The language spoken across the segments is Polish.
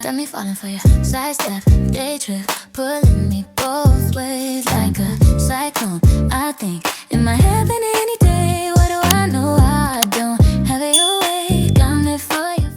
Got me falling for your sidestep, day trip, pulling me both ways like a cyclone. I think it might happen any day. What do I know? I don't have it your way. Got me for you.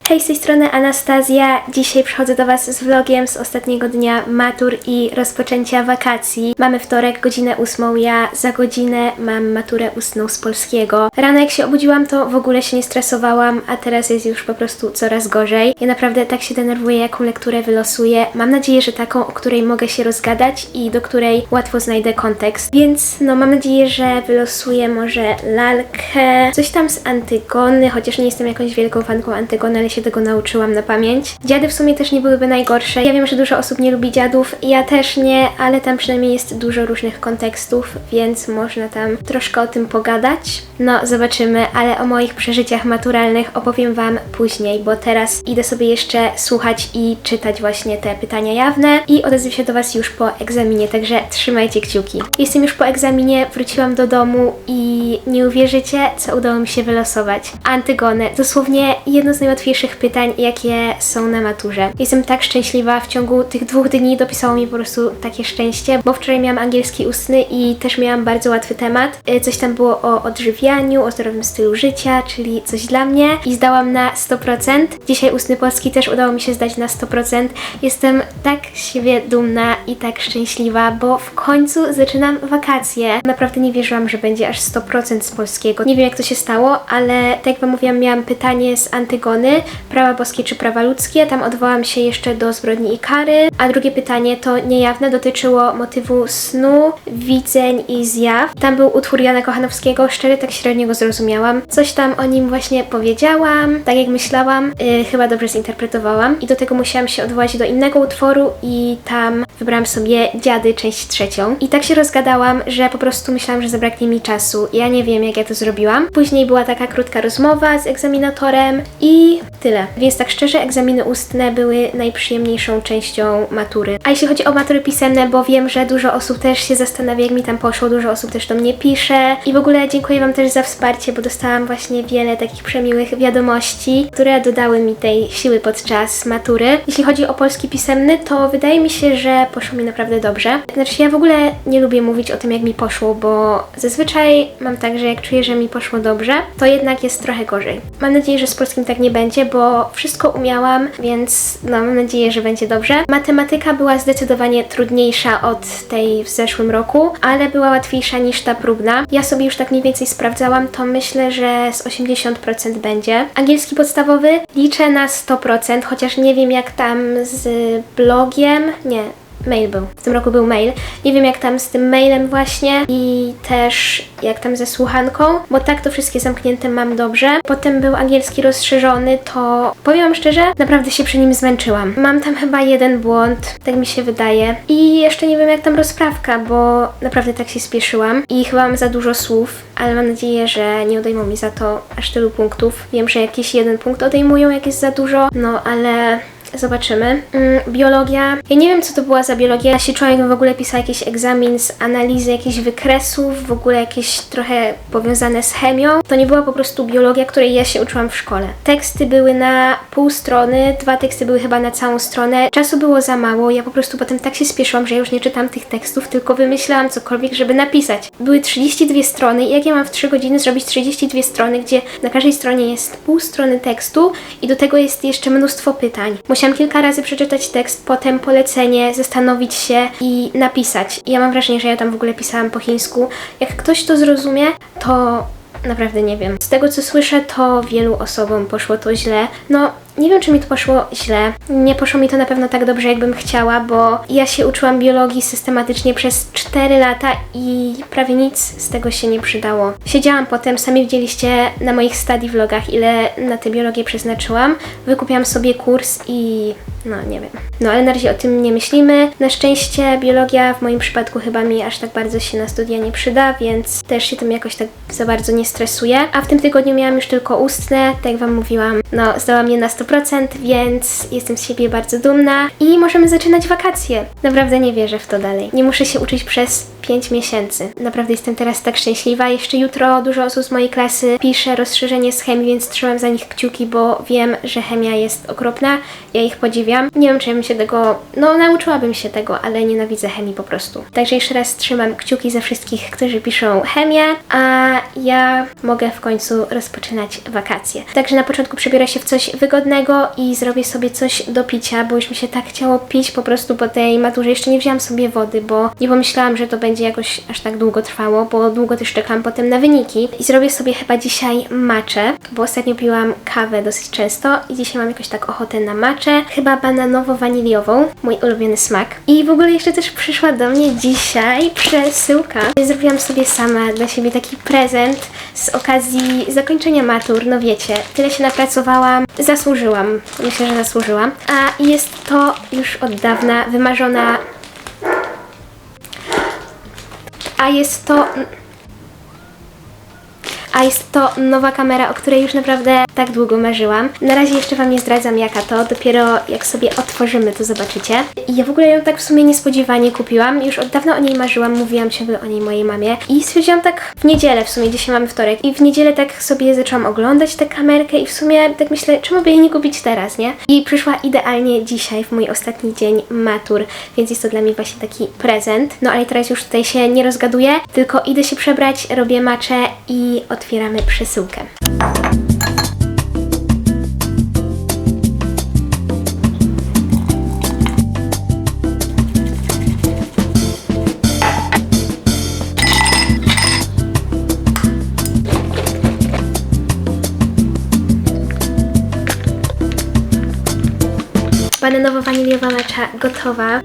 Hej, z tej strony Anastazja. Dzisiaj przychodzę do Was z vlogiem z ostatniego dnia matur i rozpoczęcia wakacji. Mamy wtorek, godzinę 8. Ja za godzinę mam maturę ustną z polskiego. Rano jak się obudziłam, to w ogóle się nie stresowałam, a teraz jest już po prostu coraz gorzej. Ja naprawdę tak się denerwuję, jaką lekturę wylosuję. Mam nadzieję, że taką, o której mogę się rozgadać i do której łatwo znajdę kontekst. Więc mam nadzieję, że wylosuję może lalkę, coś tam z Antygony, chociaż nie jestem jakąś wielką fanką Antygony, ale się tego nauczyłam na pamięć. Dziady w sumie też nie byłyby najgorsze. Ja wiem, że dużo osób nie lubi dziadów, ja też nie, ale tam przynajmniej jest dużo różnych kontekstów, więc można tam troszkę o tym pogadać. No, zobaczymy, ale o moich przeżyciach maturalnych opowiem Wam później, bo teraz idę sobie jeszcze słuchać i czytać właśnie te pytania jawne i odezwę się do Was już po egzaminie, także trzymajcie kciuki. Jestem już po egzaminie, wróciłam do domu i nie uwierzycie, co udało mi się wylosować. Antygonę. Dosłownie jedno z najłatwiejszych pytań, jakie są na maturze. Jestem tak szczęśliwa, w ciągu tych 2 dni dopisało mi po prostu takie szczęście, bo wczoraj miałam angielski ustny i też miałam bardzo łatwy temat. Coś tam było o odżywianiu, o zdrowym stylu życia, czyli coś dla mnie i zdałam na 100%. Dzisiaj ustny polski też udało mi się zdać na 100%. Jestem tak z siebie dumna i tak szczęśliwa, bo w końcu zaczynam wakacje. Naprawdę nie wierzyłam, że będzie aż 100% z polskiego. Nie wiem, jak to się stało, ale tak jak Wam mówiłam, miałam pytanie z Antygony, prawa boskie czy prawa ludzkie. Tam odwołam się jeszcze do zbrodni i kary. A drugie pytanie to niejawne, dotyczyło motywu snu, widzeń i zjaw. Tam był utwór Jana Kochanowskiego, szczerze tak średnio go zrozumiałam. Coś tam o nim właśnie powiedziałam, tak jak myślałam, chyba dobrze zinterpretowałam. I do tego musiałam się odwołać do innego utworu i tam wybrałam sobie Dziady, część 3. I tak się rozgadałam, że po prostu myślałam, że zabraknie mi czasu. Ja nie wiem, jak ja to zrobiłam. Później była taka krótka rozmowa z egzaminatorem i tyle. Więc tak szczerze, egzaminy ustne były najprzyjemniejszą częścią matury. A jeśli chodzi o matury pisemne, bo wiem, że dużo osób też się zastanawia, jak mi tam poszło, dużo osób też do mnie pisze i w ogóle dziękuję Wam też za wsparcie, bo dostałam właśnie wiele takich przemiłych wiadomości, które dodały mi tej siły podczas matury. Jeśli chodzi o polski pisemny, to wydaje mi się, że poszło mi naprawdę dobrze. Znaczy, ja w ogóle nie lubię mówić o tym, jak mi poszło, bo zazwyczaj mam tak, że jak czuję, że mi poszło dobrze, to jednak jest trochę gorzej. Mam nadzieję, że z polskim tak nie będzie, bo wszystko umiałam, więc mam nadzieję, że będzie dobrze. Matematyka była zdecydowanie trudniejsza od tej w zeszłym roku, ale była łatwiejsza niż ta próbna. Ja sobie już tak mniej więcej sprawdzałam, to myślę, że z 80% będzie. Angielski podstawowy liczę na 100%, chociaż nie wiem, jak tam z blogiem. Nie. Mail był. W tym roku był mail. Nie wiem, jak tam z tym mailem właśnie i też jak tam ze słuchanką, bo tak to wszystkie zamknięte mam dobrze. Potem był angielski rozszerzony, to powiem Wam szczerze, naprawdę się przy nim zmęczyłam. Mam tam chyba jeden błąd, tak mi się wydaje. I jeszcze nie wiem, jak tam rozprawka, bo naprawdę tak się spieszyłam i chyba mam za dużo słów, ale mam nadzieję, że nie odejmą mi za to aż tylu punktów. Wiem, że jakiś jeden punkt odejmują, jak jest za dużo, no ale zobaczymy. Biologia. Ja nie wiem, co to była za biologia. Ja się czułam, jakbym w ogóle pisała jakiś egzamin z analizy jakichś wykresów, w ogóle jakieś trochę powiązane z chemią. To nie była po prostu biologia, której ja się uczyłam w szkole. Teksty były na pół strony, 2 teksty były chyba na całą stronę. Czasu było za mało. Ja po prostu potem tak się spieszyłam, że ja już nie czytam tych tekstów, tylko wymyślałam cokolwiek, żeby napisać. Były 32 strony i jak ja mam w 3 godziny zrobić 32 strony, gdzie na każdej stronie jest pół strony tekstu i do tego jest jeszcze mnóstwo pytań. Musiałam kilka razy przeczytać tekst, potem polecenie, zastanowić się i napisać. I ja mam wrażenie, że ja tam w ogóle pisałam po chińsku. Jak ktoś to zrozumie, to naprawdę nie wiem. Z tego, co słyszę, to wielu osobom poszło to źle. No, nie wiem, czy mi to poszło źle. Nie poszło mi to na pewno tak dobrze, jakbym chciała, bo ja się uczyłam biologii systematycznie przez 4 lata i prawie nic z tego się nie przydało. Siedziałam potem, sami widzieliście na moich study vlogach, ile na tę biologię przeznaczyłam. Wykupiłam sobie kurs i no, nie wiem. No, ale na razie o tym nie myślimy. Na szczęście biologia w moim przypadku chyba mi aż tak bardzo się na studia nie przyda, więc też się tym jakoś tak za bardzo nie stresuję. A w tym tygodniu miałam już tylko ustne, tak jak Wam mówiłam. No, zdałam je na 100%, więc jestem z siebie bardzo dumna i możemy zaczynać wakacje. Naprawdę nie wierzę w to dalej. Nie muszę się uczyć przez 5 miesięcy. Naprawdę jestem teraz tak szczęśliwa. Jeszcze jutro dużo osób z mojej klasy pisze rozszerzenie z chemii, więc trzymam za nich kciuki, bo wiem, że chemia jest okropna. Ja ich podziwiam. Nie wiem, czy bym się tego... No, nauczyłabym się tego, ale nienawidzę chemii po prostu. Także jeszcze raz trzymam kciuki za wszystkich, którzy piszą chemię, a ja mogę w końcu rozpoczynać wakacje. Także na początku przebiorę się w coś wygodnego i zrobię sobie coś do picia, bo już mi się tak chciało pić po prostu po tej maturze. Jeszcze nie wzięłam sobie wody, bo nie pomyślałam, że to będzie jakoś aż tak długo trwało, bo długo też czekałam potem na wyniki. I zrobię sobie chyba dzisiaj matchę, bo ostatnio piłam kawę dosyć często i dzisiaj mam jakoś tak ochotę na matchę. Chyba bananowo-waniliową, mój ulubiony smak. I w ogóle jeszcze też przyszła do mnie dzisiaj przesyłka. Zrobiłam sobie sama dla siebie taki prezent z okazji zakończenia matur. No wiecie, tyle się napracowałam, zasłużyłam. Myślę, że zasłużyłam. A jest to już od dawna wymarzona... A jest to nowa kamera, o której już naprawdę tak długo marzyłam. Na razie jeszcze Wam nie zdradzam jaka to, dopiero jak sobie otworzymy, to zobaczycie. I ja w ogóle ją tak w sumie niespodziewanie kupiłam. Już od dawna o niej marzyłam, mówiłam ciągle o niej mojej mamie. I stwierdziłam tak w niedzielę, w sumie dzisiaj mamy wtorek. I w niedzielę tak sobie zaczęłam oglądać tę kamerkę i w sumie tak myślę, czemu by jej nie kupić teraz, nie? I przyszła idealnie dzisiaj, w mój ostatni dzień matur, więc jest to dla mnie właśnie taki prezent. No ale teraz już tutaj się nie rozgaduję, tylko idę się przebrać, robię matchę i otwieramy przesyłkę. Bananowo-waniliowa matcha gotowa,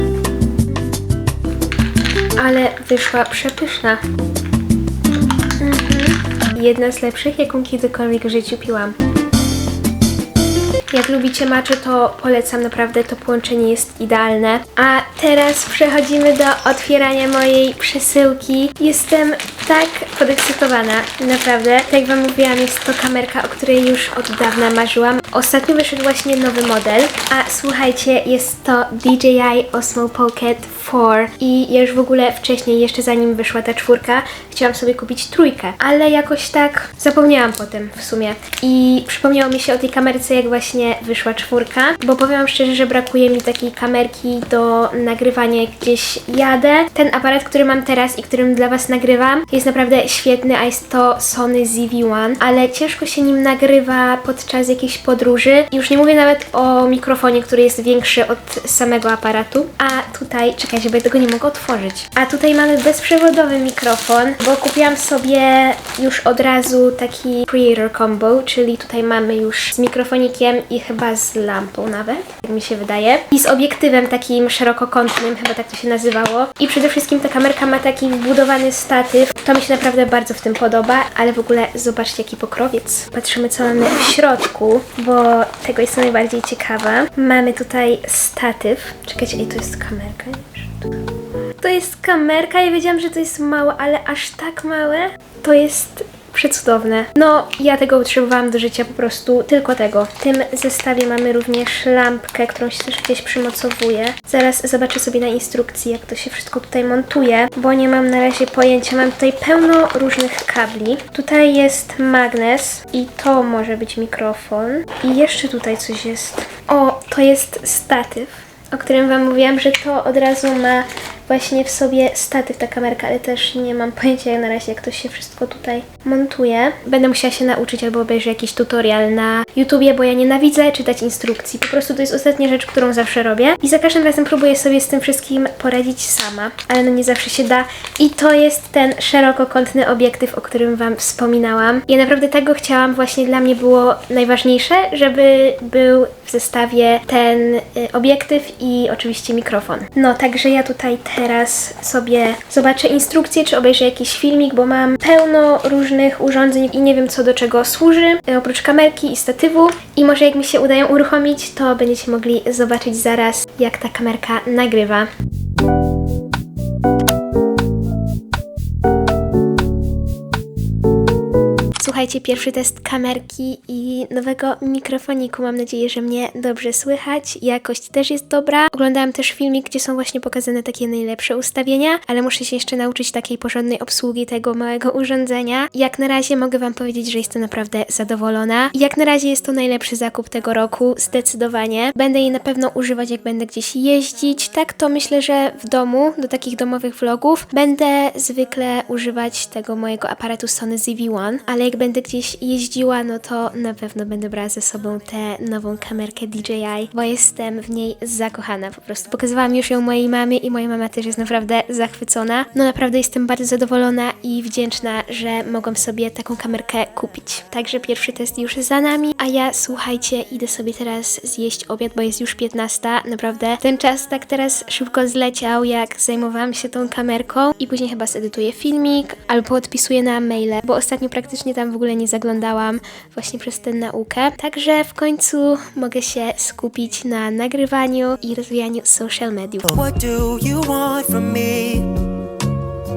ale wyszła przepyszna. Jedna z lepszych, jaką kiedykolwiek w życiu piłam. Jak lubicie matchę, to polecam naprawdę, to połączenie jest idealne. A teraz przechodzimy do otwierania mojej przesyłki. Jestem tak podekscytowana, naprawdę. Tak jak Wam mówiłam, jest to kamerka, o której już od dawna marzyłam. Ostatnio wyszedł właśnie nowy model, a słuchajcie, jest to DJI Osmo Pocket 4 i ja już w ogóle wcześniej, jeszcze zanim wyszła ta 4, chciałam sobie kupić 3, ale jakoś tak zapomniałam potem w sumie i przypomniało mi się o tej kamerce, jak właśnie wyszła 4, bo powiem Wam szczerze, że brakuje mi takiej kamerki do nagrywania, jak gdzieś jadę. Ten aparat, który mam teraz i którym dla Was nagrywam, jest naprawdę świetny, a jest to Sony ZV-1, ale ciężko się nim nagrywa podczas jakiejś podróży. Już nie mówię nawet o mikrofonie, który jest większy od samego aparatu. A tutaj, czekajcie, bo ja tego nie mogę otworzyć. A tutaj mamy bezprzewodowy mikrofon, bo kupiłam sobie już od razu taki Creator Combo, czyli tutaj mamy już z mikrofonikiem i chyba z lampą nawet, jak mi się wydaje. I z obiektywem takim szerokokątnym, chyba tak to się nazywało. I przede wszystkim ta kamerka ma taki wbudowany statyw. To mi się naprawdę bardzo w tym podoba, ale w ogóle zobaczcie jaki pokrowiec. Patrzymy co mamy w środku, bo tego jest najbardziej ciekawa. Mamy tutaj statyw. Czekajcie, to jest kamerka, nie? To jest kamerka, ja wiedziałam, że to jest małe, ale aż tak małe? To jest przecudowne. No, ja tego utrzymywałam do życia po prostu, tylko tego. W tym zestawie mamy również lampkę, którą się też gdzieś przymocowuje. Zaraz zobaczę sobie na instrukcji, jak to się wszystko tutaj montuje, bo nie mam na razie pojęcia. Mam tutaj pełno różnych kabli. Tutaj jest magnes i to może być mikrofon. I jeszcze tutaj coś jest. O, to jest statyw, o którym Wam mówiłam, że to od razu ma właśnie w sobie statyw ta kamerka, ale też nie mam pojęcia na razie, jak to się wszystko tutaj montuje. Będę musiała się nauczyć albo obejrzeć jakiś tutorial na YouTubie, bo ja nienawidzę czytać instrukcji. Po prostu to jest ostatnia rzecz, którą zawsze robię i za każdym razem próbuję sobie z tym wszystkim poradzić sama, ale no nie zawsze się da. I to jest ten szerokokątny obiektyw, o którym Wam wspominałam. Ja naprawdę tego chciałam, właśnie dla mnie było najważniejsze, żeby był w zestawie ten obiektyw i oczywiście mikrofon. No, także ja tutaj teraz sobie zobaczę instrukcję, czy obejrzę jakiś filmik, bo mam pełno różnych urządzeń i nie wiem co do czego służy, oprócz kamerki i statywu. I może jak mi się udają uruchomić, to będziecie mogli zobaczyć zaraz, jak ta kamerka nagrywa. Słuchajcie, pierwszy test kamerki i nowego mikrofoniku. Mam nadzieję, że mnie dobrze słychać. Jakość też jest dobra. Oglądałam też filmik, gdzie są właśnie pokazane takie najlepsze ustawienia, ale muszę się jeszcze nauczyć takiej porządnej obsługi tego małego urządzenia. Jak na razie mogę wam powiedzieć, że jestem naprawdę zadowolona. Jak na razie jest to najlepszy zakup tego roku, zdecydowanie. Będę jej na pewno używać, jak będę gdzieś jeździć. Tak to myślę, że w domu, do takich domowych vlogów, będę zwykle używać tego mojego aparatu Sony ZV-1, ale jak będę gdzieś jeździła, no to na pewno będę brała ze sobą tę nową kamerkę DJI, bo jestem w niej zakochana po prostu. Pokazywałam już ją mojej mamie i moja mama też jest naprawdę zachwycona. No naprawdę jestem bardzo zadowolona i wdzięczna, że mogłam sobie taką kamerkę kupić. Także pierwszy test już za nami, a ja, słuchajcie, idę sobie teraz zjeść obiad, bo jest już 15. Naprawdę ten czas tak teraz szybko zleciał, jak zajmowałam się tą kamerką i później chyba zedytuję filmik albo odpisuję na maile, bo ostatnio praktycznie tam w ogóle nie zaglądałam właśnie przez tę naukę. Także w końcu mogę się skupić na nagrywaniu i rozwijaniu social mediów. What do you want from me?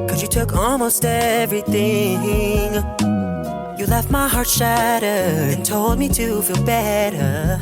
'Cause you took almost everything. You left my heart shattered and told me to feel better.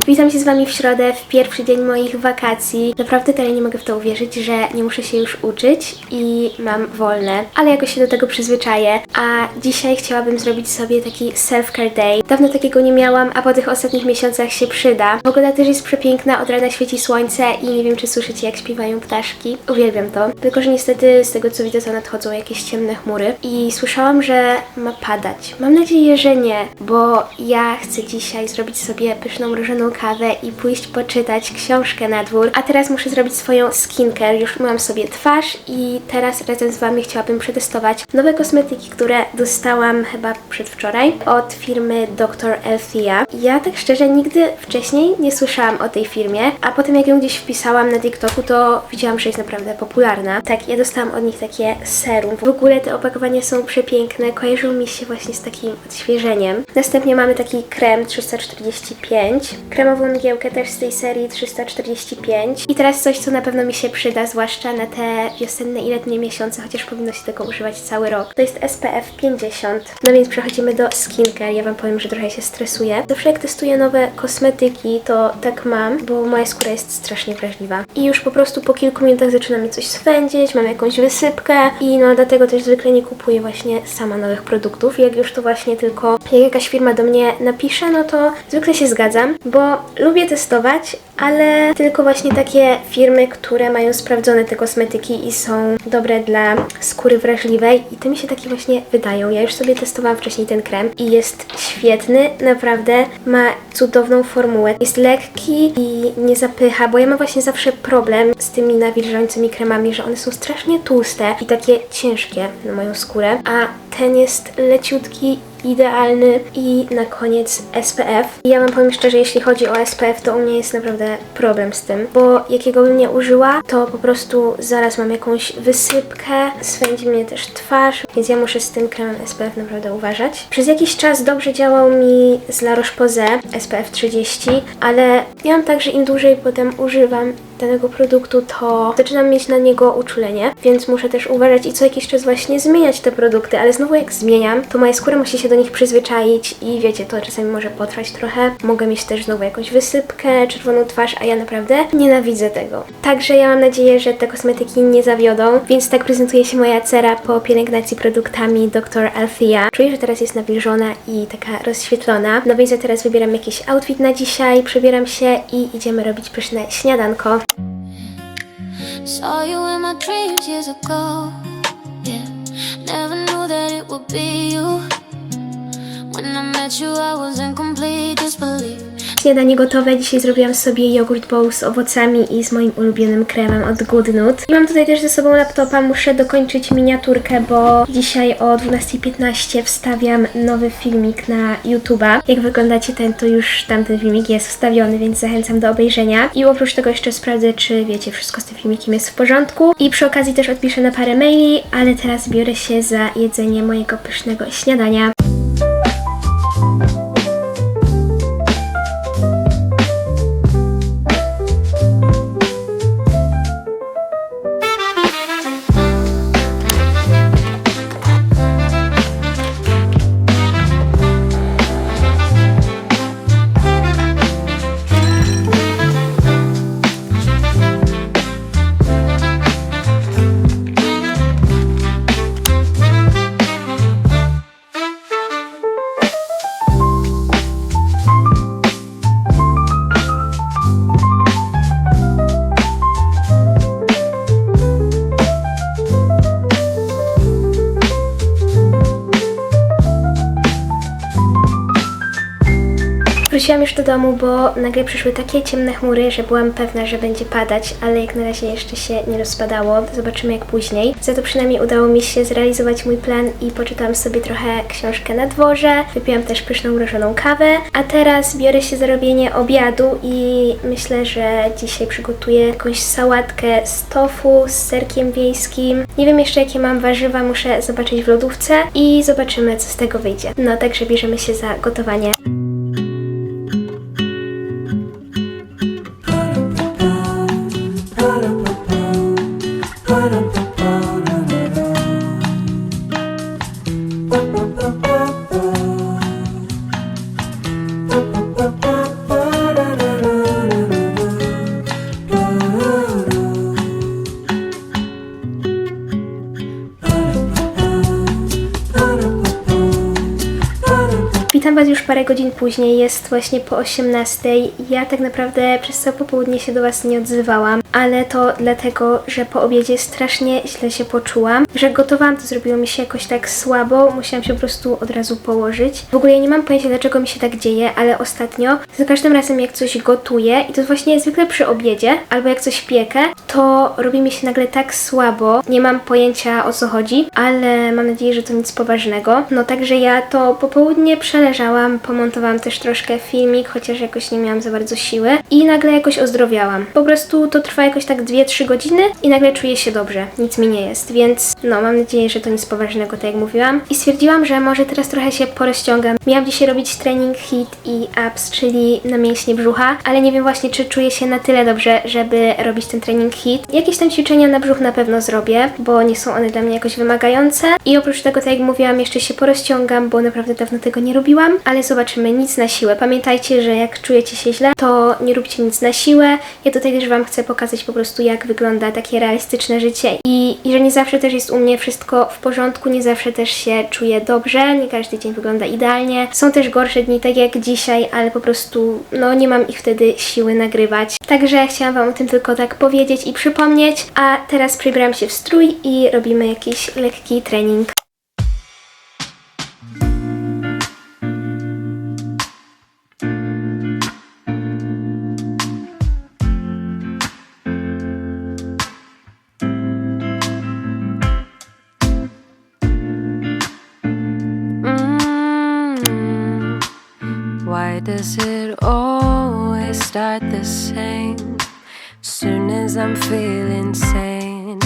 Witam się z wami w środę, w pierwszy dzień moich wakacji. Naprawdę teraz nie mogę w to uwierzyć, że nie muszę się już uczyć i mam wolne, ale jakoś się do tego przyzwyczaję. A dzisiaj chciałabym zrobić sobie taki self-care day. Dawno takiego nie miałam, a po tych ostatnich miesiącach się przyda. Pogoda też jest przepiękna, od rana świeci słońce i nie wiem, czy słyszycie, jak śpiewają ptaszki. Uwielbiam to. Tylko że niestety z tego, co widzę, to nadchodzą jakieś ciemne chmury i słyszałam, że ma padać. Mam nadzieję, że nie, bo ja chcę dzisiaj zrobić sobie pyszną mrożoną kawę i pójść poczytać książkę na dwór. A teraz muszę zrobić swoją skincare. Już myłam sobie twarz i teraz razem z wami chciałabym przetestować nowe kosmetyki, które dostałam chyba przedwczoraj od firmy Dr. Elthea. Ja tak szczerze nigdy wcześniej nie słyszałam o tej firmie, a potem jak ją gdzieś wpisałam na TikToku, to widziałam, że jest naprawdę popularna. Tak, ja dostałam od nich takie serum. W ogóle te opakowania są przepiękne, kojarzą mi się właśnie z takim odświeżeniem. Następnie mamy taki krem 345. Kremową mgiełkę też z tej serii 345. I teraz coś, co na pewno mi się przyda, zwłaszcza na te wiosenne i letnie miesiące, chociaż powinno się tego używać cały rok. To jest SPF 50. No więc przechodzimy do skincare. Ja wam powiem, że trochę się stresuję. Zawsze jak testuję nowe kosmetyki, to tak mam, bo moja skóra jest strasznie wrażliwa. I już po prostu po kilku minutach zaczyna mnie coś swędzić, mam jakąś wysypkę i no dlatego też zwykle nie kupuję właśnie sama nowych produktów. Jak już to właśnie tylko jak jakaś firma do mnie napisze, no to zwykle się zgadzam, bo lubię testować, ale tylko właśnie takie firmy, które mają sprawdzone te kosmetyki i są dobre dla skóry wrażliwej i to mi się takie właśnie wydają. Ja już sobie testowałam wcześniej ten krem i jest świetny, naprawdę ma cudowną formułę. Jest lekki i nie zapycha, bo ja mam właśnie zawsze problem z tymi nawilżającymi kremami, że one są strasznie tłuste i takie ciężkie na moją skórę, a ten jest leciutki, idealny i na koniec SPF. I ja wam powiem szczerze, jeśli chodzi o SPF, to u mnie jest naprawdę problem z tym, bo jakiego bym nie użyła, to po prostu zaraz mam jakąś wysypkę, swędzi mnie też twarz, więc ja muszę z tym kremem SPF naprawdę uważać. Przez jakiś czas dobrze działał mi z La Roche-Posay SPF 30, ale ja mam tak, że im dłużej potem używam danego produktu, to zaczynam mieć na niego uczulenie, więc muszę też uważać i co jakiś czas właśnie zmieniać te produkty, ale znowu jak zmieniam, to moja skóra musi się do nich przyzwyczaić i wiecie, to czasami może potrwać trochę. Mogę mieć też znowu jakąś wysypkę, czerwoną twarz, a ja naprawdę nienawidzę tego. Także ja mam nadzieję, że te kosmetyki nie zawiodą, więc tak prezentuje się moja cera po pielęgnacji produktami Dr. Elthea. Czuję, że teraz jest nawilżona i taka rozświetlona. No więc ja teraz wybieram jakiś outfit na dzisiaj, przebieram się i idziemy robić pyszne śniadanko. Saw you in my dreams years ago. Yeah, never knew that it would be you. When I met you, I was in complete disbelief. Śniadanie gotowe. Dzisiaj zrobiłam sobie jogurt bowl z owocami i z moim ulubionym kremem od Goodnote. I mam tutaj też ze sobą laptopa. Muszę dokończyć miniaturkę, bo dzisiaj o 12:15 wstawiam nowy filmik na YouTube'a. Jak wyglądacie ten, to już tamten filmik jest wstawiony, więc zachęcam do obejrzenia. I oprócz tego jeszcze sprawdzę, czy wiecie, wszystko z tym filmikiem jest w porządku. I przy okazji też odpiszę na parę maili, ale teraz biorę się za jedzenie mojego pysznego śniadania. Wróciłam już do domu, bo nagle przyszły takie ciemne chmury, że byłam pewna, że będzie padać, ale jak na razie jeszcze się nie rozpadało. Zobaczymy jak później. Za to przynajmniej udało mi się zrealizować mój plan i poczytałam sobie trochę książkę na dworze. Wypiłam też pyszną mrożoną kawę, a teraz biorę się za robienie obiadu i myślę, że dzisiaj przygotuję jakąś sałatkę z tofu, z serkiem wiejskim. Nie wiem jeszcze jakie mam warzywa, muszę zobaczyć w lodówce i zobaczymy co z tego wyjdzie. No także bierzemy się za gotowanie. Witam Was już parę godzin później, jest właśnie po 18:00. Ja tak naprawdę przez całe popołudnie się do Was nie odzywałam, ale to dlatego, że po obiedzie strasznie źle się poczułam. Że gotowałam, to zrobiło mi się jakoś tak słabo, musiałam się po prostu od razu położyć. W ogóle ja nie mam pojęcia dlaczego mi się tak dzieje, ale ostatnio za każdym razem jak coś gotuję i to właśnie zwykle przy obiedzie, albo jak coś piekę, to robi mi się nagle tak słabo. Nie mam pojęcia o co chodzi, ale mam nadzieję, że to nic poważnego. No także ja to popołudnie przeleżałam, pomontowałam też troszkę filmik, chociaż jakoś nie miałam za bardzo siły i nagle jakoś ozdrowiałam. Po prostu to trwa jakoś tak 2-3 godziny i nagle czuję się dobrze, nic mi nie jest, więc no mam nadzieję, że to nic poważnego, tak jak mówiłam. I stwierdziłam, że może teraz trochę się porozciągam. Miałam dzisiaj robić trening HIIT i abs, czyli na mięśnie brzucha, ale nie wiem właśnie czy czuję się na tyle dobrze, żeby robić ten trening HIIT. Jakieś tam ćwiczenia na brzuch na pewno zrobię, bo nie są one dla mnie jakoś wymagające i oprócz tego, tak jak mówiłam, jeszcze się porozciągam, bo naprawdę dawno tego nie robiłam, ale zobaczymy, nic na siłę. Pamiętajcie, że jak czujecie się źle, to nie róbcie nic na siłę. Ja tutaj też Wam chcę pokazać po prostu jak wygląda takie realistyczne życie i że nie zawsze też jest u mnie wszystko w porządku, nie zawsze też się czuję dobrze, nie każdy dzień wygląda idealnie. Są też gorsze dni, tak jak dzisiaj, ale po prostu no nie mam ich wtedy siły nagrywać. Także chciałam Wam o tym tylko tak powiedzieć i przypomnieć, a teraz przybieram się w strój i robimy jakiś lekki trening. Why does it always start the same? Soon as I'm feeling sane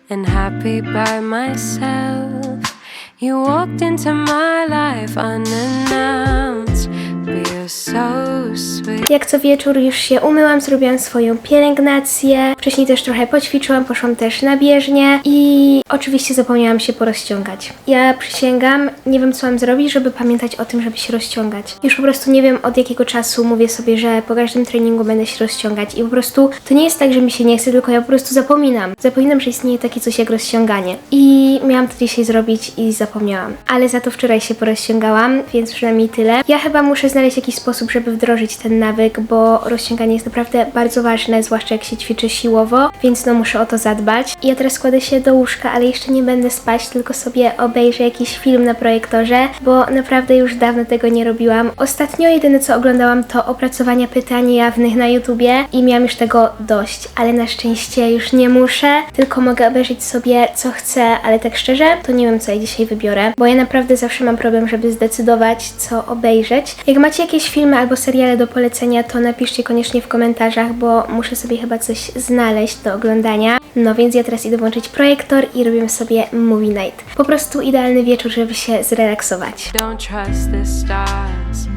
and happy by myself, you walked into my life unannounced. You're so sweet. Jak co wieczór już się umyłam, zrobiłam swoją pielęgnację. Wcześniej też trochę poćwiczyłam, poszłam też na bieżnię i oczywiście zapomniałam się porozciągać. Ja przysięgam, nie wiem co mam zrobić, żeby pamiętać o tym, żeby się rozciągać. Już po prostu nie wiem od jakiego czasu mówię sobie, że po każdym treningu będę się rozciągać i po prostu to nie jest tak, że mi się nie chce, tylko ja po prostu zapominam. Zapominam, że istnieje takie coś jak rozciąganie. I miałam to dzisiaj zrobić i zapomniałam. Ale za to wczoraj się porozciągałam, więc przynajmniej tyle. Ja chyba muszę znaleźć jakiś sposób, żeby wdrożyć ten nawyk, bo rozciąganie jest naprawdę bardzo ważne, zwłaszcza jak się ćwiczy siłowo, więc no muszę o to zadbać. Ja teraz kładę się do łóżka, ale jeszcze nie będę spać, tylko sobie obejrzę jakiś film na projektorze, bo naprawdę już dawno tego nie robiłam. Ostatnio jedyne co oglądałam to opracowania pytań jawnych na YouTubie i miałam już tego dość, ale na szczęście już nie muszę, tylko mogę obejrzeć sobie co chcę, ale tak szczerze to nie wiem co ja dzisiaj wybiorę, bo ja naprawdę zawsze mam problem, żeby zdecydować co obejrzeć. Jak macie jakieś filmy albo seriale do polecenia, to napiszcie koniecznie w komentarzach, bo muszę sobie chyba coś znaleźć do oglądania. No więc ja teraz idę włączyć projektor i robimy sobie movie night. Po prostu idealny wieczór, żeby się zrelaksować. Don't trust the stars.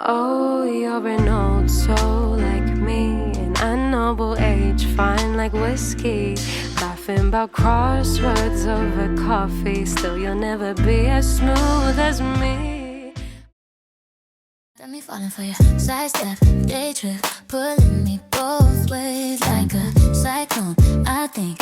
Oh, you're an old soul like me, an unknowable age, fine like whiskey. Laughing about crosswords over coffee. Still, you'll never be as smooth as me. Got me falling for you. Sidestep, day trip, pulling me both ways like a cyclone. I think